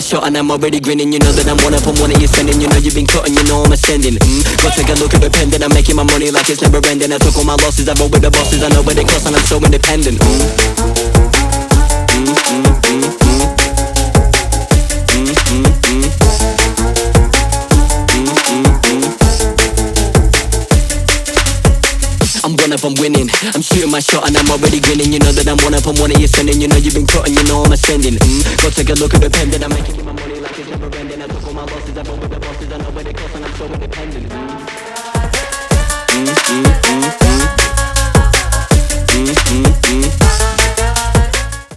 shot and I'm already grinning. You know that I'm one up on one of you sending. You know you've been cutting, you know I'm ascending. Go take a look at the pen that I'm making my money like it's never ending. I took all my losses, I roll with the bosses. I know what it costs and I'm so independent. I'm one up, I'm winning. I'm shooting my shot and I'm already grinning. You know that I'm one up on one of you sending. You know you've been cutting, you know I'm ascending. Go take a look at the pen that I'm making my money like it's never ending. I took all my losses, I roll with the bosses. I know what it costs and I'm so independent.